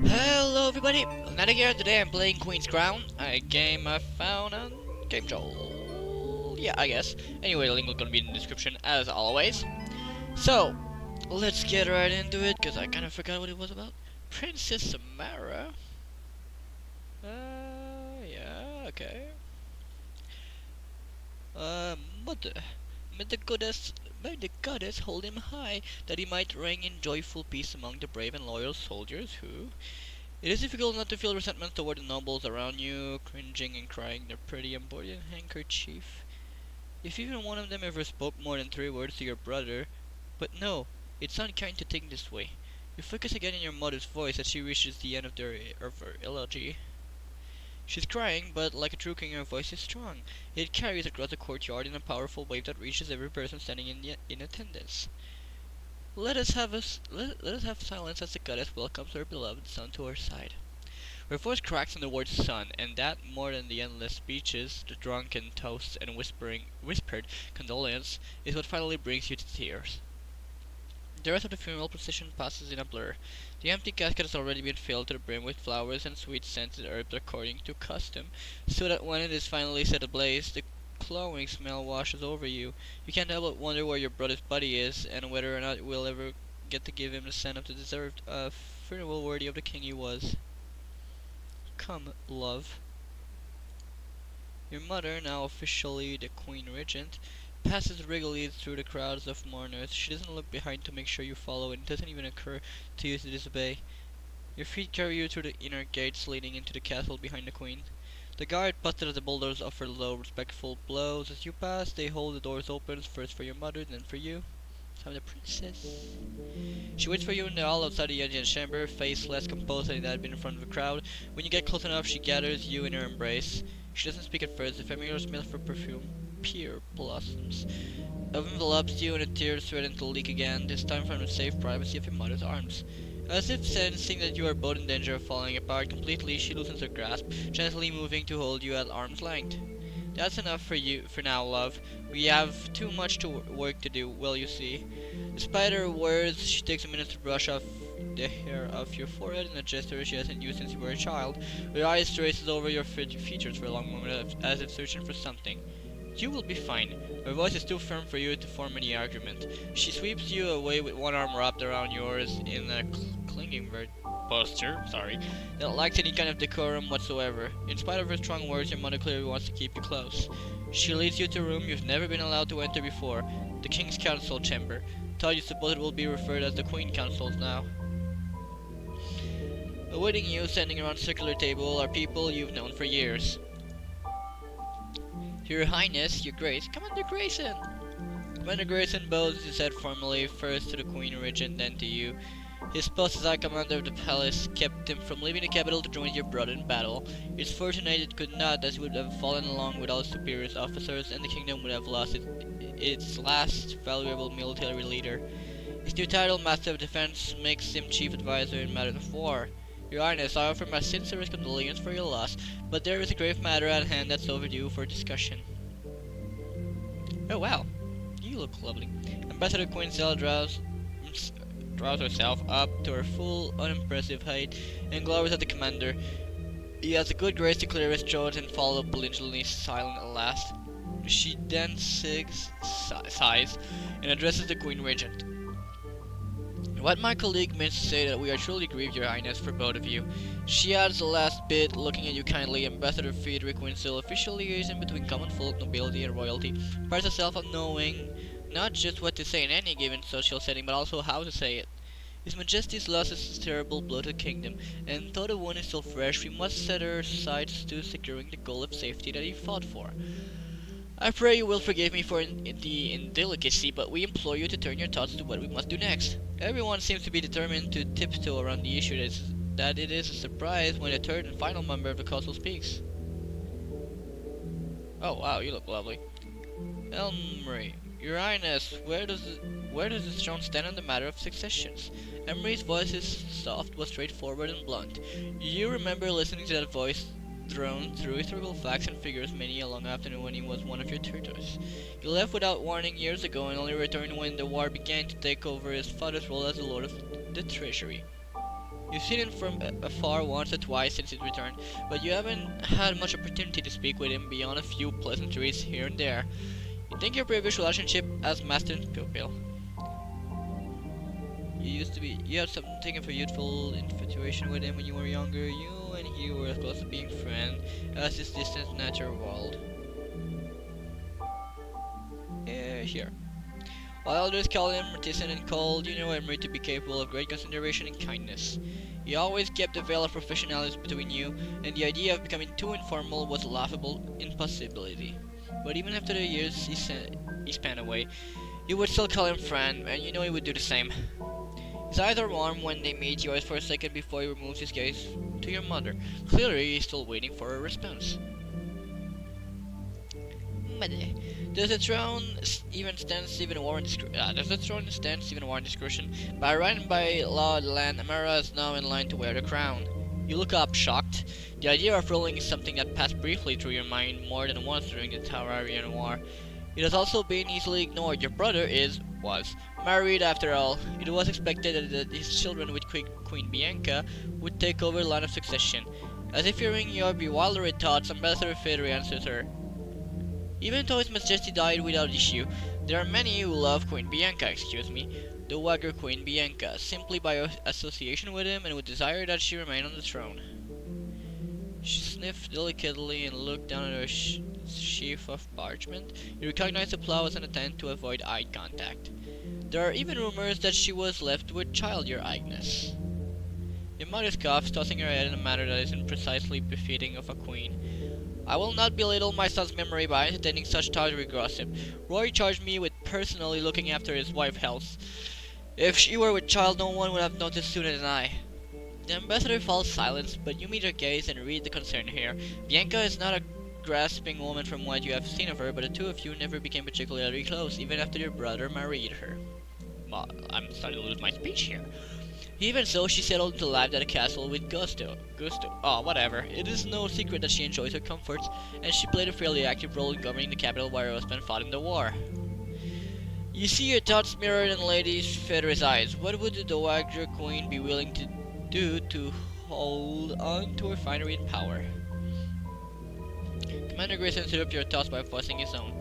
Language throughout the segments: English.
Hello everybody, Nadia here. Today I'm playing Queen's Crown, a game I found on Game Joel. Yeah, I guess. Anyway, the link is gonna be in the description as always. So, let's get right into it, because I kind of forgot what it was about. Princess Samara? Yeah, okay. Mother, may the goddess hold him high, that he might reign in joyful peace among the brave and loyal soldiers who... It is difficult not to feel resentment toward the nobles around you, cringing and crying their pretty embroidered handkerchief. If even one of them ever spoke more than 3 words to your brother... But no, it's unkind to think this way. You focus again in your mother's voice as she reaches the end of her elegy. She's crying, but like a true king, her voice is strong. It carries across the courtyard in a powerful wave that reaches every person standing in attendance. Let us have silence as the goddess welcomes her beloved son to her side. Her voice cracks on the word son, and that, more than the endless speeches, the drunken toasts, and whispered condolence, is what finally brings you to tears. The rest of the funeral procession passes in a blur. The empty casket has already been filled to the brim with flowers and sweet scented herbs according to custom, so that when it is finally set ablaze, the glowing smell washes over you. You can't help but wonder where your brother's body is, and whether or not we'll ever get to give him the send of the deserved funeral worthy of the king he was. Come, love. Your mother, now officially the Queen Regent, passes regally through the crowds of mourners. She doesn't look behind to make sure you follow, and it doesn't even occur to you to disobey. Your feet carry you through the inner gates leading into the castle behind the Queen. The guard posted at the bulldozers offer low, respectful blows. As you pass, they hold the doors open, first for your mother, then for you. I'm the princess. She waits for you in the hall outside the audience chamber, face less composed than it had been in front of the crowd. When you get close enough, she gathers you in her embrace. She doesn't speak at first. The familiar smell of her perfume, pure blossoms, envelops you, and the tears threaten to leak again, this time from the safe privacy of your mother's arms. As if sensing that you are both in danger of falling apart completely, she loosens her grasp, gently moving to hold you at arm's length. That's enough for now, love. We have too much work to do, well, you see. Despite her words, she takes a minute to brush off the hair off your forehead in a gesture she hasn't used since you were a child. Her eyes traces over your features for a long moment as if searching for something. You will be fine. Her voice is too firm for you to form any argument. She sweeps you away with one arm wrapped around yours in a clinging posture, that lacks any kind of decorum whatsoever. In spite of her strong words, your mother clearly wants to keep you close. She leads you to a room you've never been allowed to enter before, the King's Council Chamber. Thought you suppose it will be referred as the Queen Councils now. Awaiting you, standing around a circular table, are people you've known for years. Your Highness, Your Grace, Commander Grayson! Commander Grayson bows his head formally, first to the Queen Regent, then to you. His post as High Commander of the palace kept him from leaving the capital to join your brother in battle. It's fortunate it could not, as he would have fallen along with all his superior officers, and the kingdom would have lost its last valuable military leader. His new title, Master of Defense, makes him Chief Advisor in matters of war. Your Highness, I offer my sincerest condolences for your loss, but there is a grave matter at hand that's overdue for discussion. Oh wow, you look lovely. Ambassador Quinzel draws herself up to her full, unimpressive height and glowers at the commander. He has the good grace to clear his throat and follow belligerently silent at last. She then sighs and addresses the Queen Regent. What my colleague means to say that we are truly grieved, Your Highness, for both of you. She adds the last bit, looking at you kindly. Ambassador Friedrich Winzel, official liaison between common folk, nobility, and royalty, prides herself on knowing not just what to say in any given social setting, but also how to say it. His Majesty's loss is a terrible blow to the kingdom, and though the wound is still fresh, we must set our sights to securing the goal of safety that he fought for. I pray you will forgive me for the indelicacy, but we implore you to turn your thoughts to what we must do next. Everyone seems to be determined to tiptoe around the issue that it is a surprise when the third and final member of the council speaks. Oh wow, you look lovely. Elmry, Your Highness, where does the throne stand on the matter of successions? Emery's voice is soft but straightforward and blunt. You remember listening to that voice thrown through historical facts and figures many a long afternoon when he was one of your tutors. He left without warning years ago and only returned when the war began to take over his father's role as the Lord of the Treasury. You've seen him from afar once or twice since his return, but you haven't had much opportunity to speak with him beyond a few pleasantries here and there. You think your previous relationship as master and pupil. You had something of a youthful infatuation with him when you were younger. You and he were as close to being friends as his distant natural world. Here. While others call him reticent and cold, you know Emery to be capable of great consideration and kindness. He always kept a veil of professionalism between you, and the idea of becoming too informal was a laughable impossibility. But even after the years he spent away, you would still call him friend, and you know he would do the same. His eyes are warm when they meet yours for a second before he removes his gaze to your mother. Clearly, he's still waiting for a response. Mother, does the throne even stand Stephen Warren discretion? By right and by law of the land, Amara is now in line to wear the crown. You look up, shocked. The idea of ruling is something that passed briefly through your mind more than once during the Tararian War. It has also been easily ignored. Your brother was married after all. It was expected that his children with Queen Bianca would take over the line of succession. As if hearing your bewildered thoughts, Ambassador Federer answers her. Even though His Majesty died without issue, there are many who love Queen Bianca, the Wagger Queen Bianca, simply by association with him and would desire that she remain on the throne. She sniffed delicately and looked down at her sheaf of parchment. You recognized the plow as an attempt to avoid eye contact. There are even rumors that she was left with child, your Agnes. Your mother scoffs, tossing her head in a manner that isn't precisely befitting of a queen. I will not belittle my son's memory by entertaining such tawdry gossip. Rory charged me with personally looking after his wife's health. If she were with child, no one would have noticed sooner than I. The ambassador falls silent, but you meet her gaze and read the concern here. Bianca is not a grasping woman from what you have seen of her, but the two of you never became particularly close, even after your brother married her. Well, I'm starting to lose my speech here. Even so, she settled into life at a castle with Gusto. Oh, whatever. It is no secret that she enjoys her comforts, and she played a fairly active role in governing the capital while her husband fought in the war. You see your thoughts mirrored in Lady Federer's eyes. What would the Dowager Queen be willing to do to hold on to her finery and power? Commander Grayson interrupted your thoughts by voicing his own.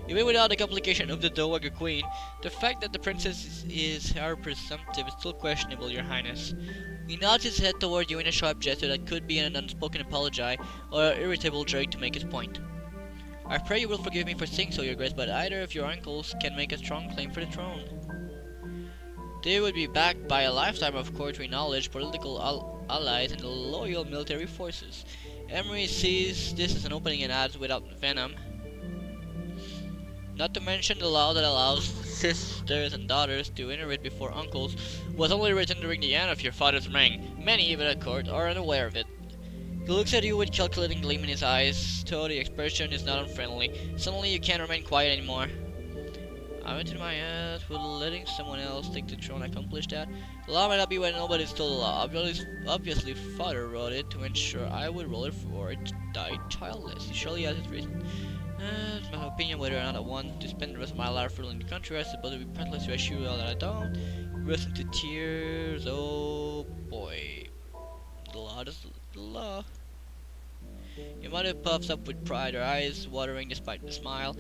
Even without the complication of the Dowager Queen, the fact that the princess is her presumptive is still questionable, your highness. He nods his head toward you in a sharp gesture that could be an unspoken apology or an irritable jerk to make his point. I pray you will forgive me for saying so, your grace, but either of your uncles can make a strong claim for the throne. They would be backed by a lifetime of courtly knowledge, political allies, and loyal military forces. Emery sees this as an opening and adds without venom. Not to mention the law that allows sisters and daughters to inherit before uncles was only written during the end of your father's reign. Many, even at court, are unaware of it. He looks at you with calculating gleam in his eyes, though the expression is not unfriendly. Suddenly you can't remain quiet anymore. I went to my ass, will letting someone else take the throne accomplish that? The law might not be when nobody's still the law. Obviously, father wrote it to ensure I would roll it forward to die childless. He surely has his reason. It's my opinion whether or not I want to spend the rest of my life ruling the country. I suppose it would be pointless to assure you all that I don't. Burst into tears. Oh boy. The law is the law. Your mother puffs up with pride, her eyes watering despite the smile.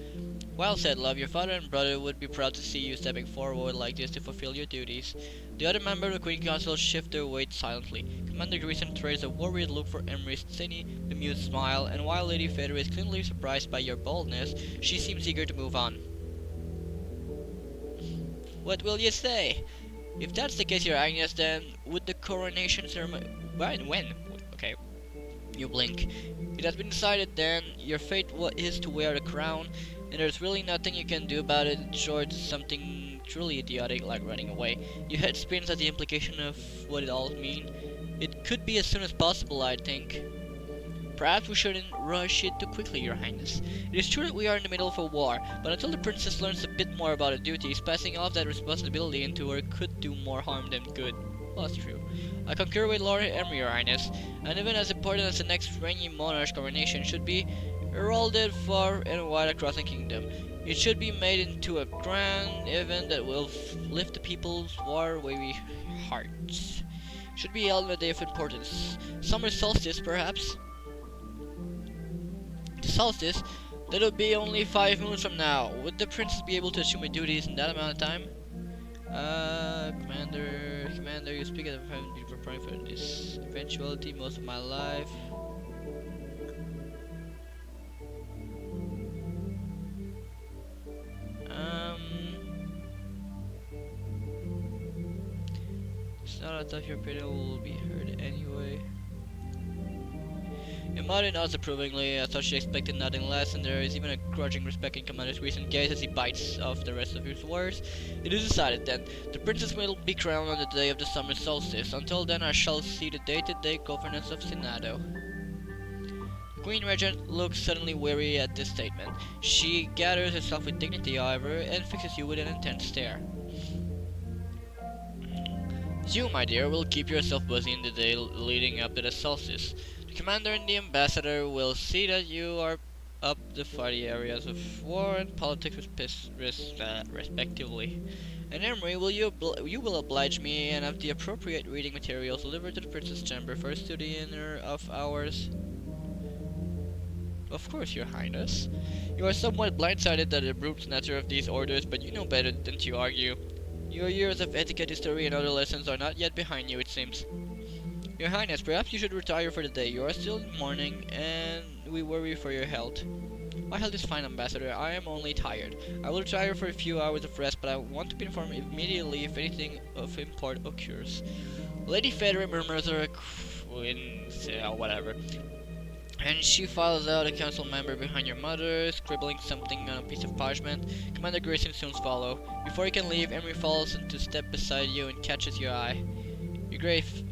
Well said, love. Your father and brother would be proud to see you stepping forward like this to fulfill your duties. The other members of the Queen Council shift their weight silently. Commander Grayson throws a worried look for Emery's tiny, bemused smile, and while Lady Federer is clearly surprised by your boldness, she seems eager to move on. What will you say? If that's the case, your Agnes, then would the coronation ceremony... When? Okay. You blink. It has been decided then, your fate is to wear the crown, and there's really nothing you can do about it short of something truly idiotic like running away. Your head spins at the implication of what it all means. It could be as soon as possible, I think. Perhaps we shouldn't rush it too quickly, your highness. It is true that we are in the middle of a war, but until the princess learns a bit more about her duties, passing off that responsibility into her could do more harm than good. Well, that's true. I concur with Lord Emery, your highness, and even as important as the next reigning monarch's coronation should be heralded far and wide across the kingdom. It should be made into a grand event that will lift the people's war-weary hearts. Should be held on a day of importance. Summer solstice, perhaps? The solstice? That'll be only 5 moons from now. Would the princess be able to assume my duties in that amount of time? Commander, you speak of having been preparing for this eventuality most of my life. Um, it's not I thought your opinion will be heard anyway. Imari nods approvingly. I thought she expected nothing less, and there is even a grudging respect in Commander's recent gaze as he bites off the rest of his words. It is decided then. The princess will be crowned on the day of the summer solstice. Until then, I shall see the day-to-day governance of Senado. The Queen Regent looks suddenly weary at this statement. She gathers herself with dignity, however, and fixes you with an intense stare. You, my dear, will keep yourself busy in the day leading up to the solstice. The commander and the ambassador will see that you are up the fighty areas of war and politics respectively. And Emery, you will oblige me and have the appropriate reading materials delivered to the princess' chamber for a study in her of hours? Of course, your highness. You are somewhat blindsided at the brute nature of these orders, but you know better than to argue. Your years of etiquette, history, and other lessons are not yet behind you, it seems. Your highness, perhaps you should retire for the day. You are still in mourning, and we worry for your health. My health is fine, Ambassador. I am only tired. I will retire for a few hours of rest, but I want to be informed immediately if anything of import occurs. Lady Federa murmurs her whatever. And she follows out a council member behind your mother, scribbling something on a piece of parchment. Commander Grayson soon follow. Before you can leave, Emery falls into step beside you and catches your eye. Your Grace,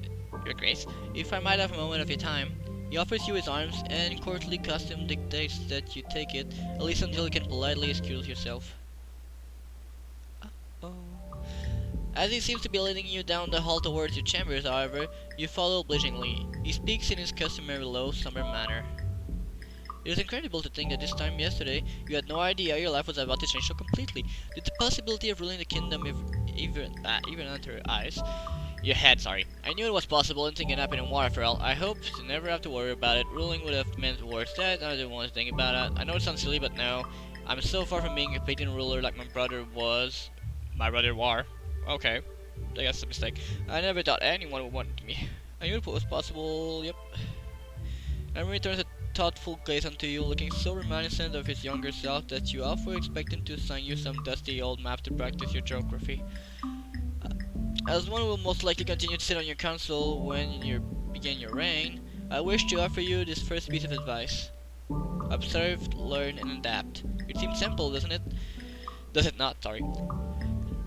if I might have a moment of your time. He offers you his arms, and courtly custom dictates that you take it, at least until you can politely excuse yourself. Uh-oh. As he seems to be leading you down the hall towards your chambers, however, you follow obligingly. He speaks in his customary low, somber manner. It is incredible to think that this time yesterday, you had no idea your life was about to change so completely. Did the possibility of ruling the kingdom even enter your eyes? Your head, sorry. I knew it was possible and thinking happened in Waterfell. I hope to never have to worry about it. Ruling would have meant worse death. I didn't want to think about it. I know it sounds silly, but no. I'm so far from being a pagan ruler like my brother was. My brother war. Okay. I guess a mistake. I never thought anyone would want me. I knew it was possible, yep. Emery turns a thoughtful gaze onto you, looking so reminiscent of his younger self that you halfway expect him to assign you some dusty old map to practice your geography. As one will most likely continue to sit on your council when you begin your reign, I wish to offer you this first piece of advice. Observe, learn, and adapt. It seems simple, doesn't it? Does it not, sorry.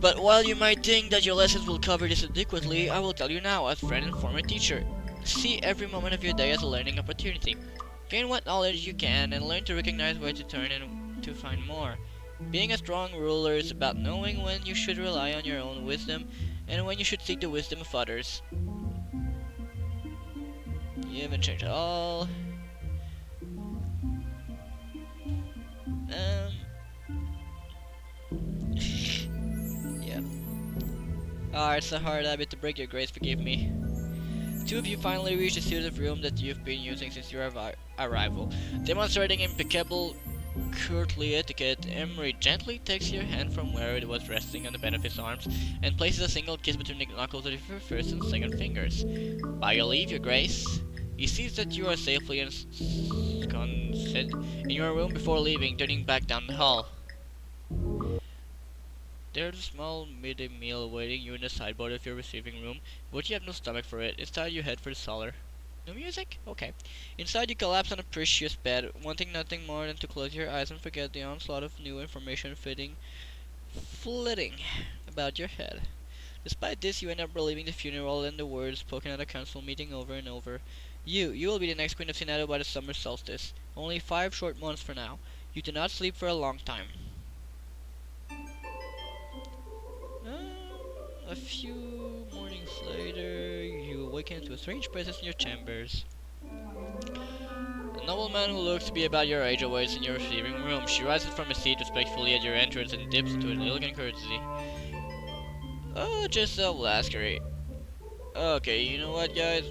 But while you might think that your lessons will cover this adequately, I will tell you now, as friend and former teacher. See every moment of your day as a learning opportunity. Gain what knowledge you can, and learn to recognize where to turn and to find more. Being a strong ruler is about knowing when you should rely on your own wisdom, and when you should seek the wisdom of others. You haven't changed at all. Yeah. It's a hard habit to break, your grace, forgive me. Two of you finally reach the suited room that you've been using since your arrival. Demonstrating impeccable courtly etiquette, Emery gently takes your hand from where it was resting on the bed of his arms and places a single kiss between the knuckles of your first and second fingers. By your leave, your grace. He sees that you are safely ensconced in your room before leaving, turning back down the hall. There's a small midday meal awaiting you in the sideboard of your receiving room, but you have no stomach for it. Instead, you head for the cellar. No music? Okay. Inside, you collapse on a precious bed, wanting nothing more than to close your eyes and forget the onslaught of new information flitting about your head. Despite this, you end up reliving the funeral and the words spoken at a council meeting over and over. You will be the next queen of Senado by the summer solstice. Only 5 short months for now. You do not sleep for a long time. A few mornings later, you awaken to a strange presence in your chambers. A nobleman who looks to be about your age awaits in your receiving room. She rises from her seat respectfully at your entrance and dips into an elegant courtesy. Oh, just a Lascari. Okay, you know what, guys?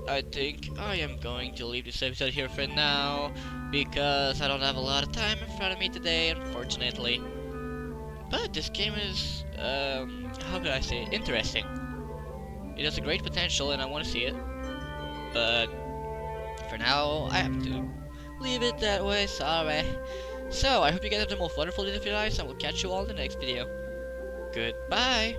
I think I am going to leave this episode here for now because I don't have a lot of time in front of me today, unfortunately. But this game is, how could I say, it? Interesting. It has a great potential and I want to see it. But for now, I have to leave it that way, sorry. So, I hope you guys have the most wonderful day of your lives and we'll catch you all in the next video. Goodbye!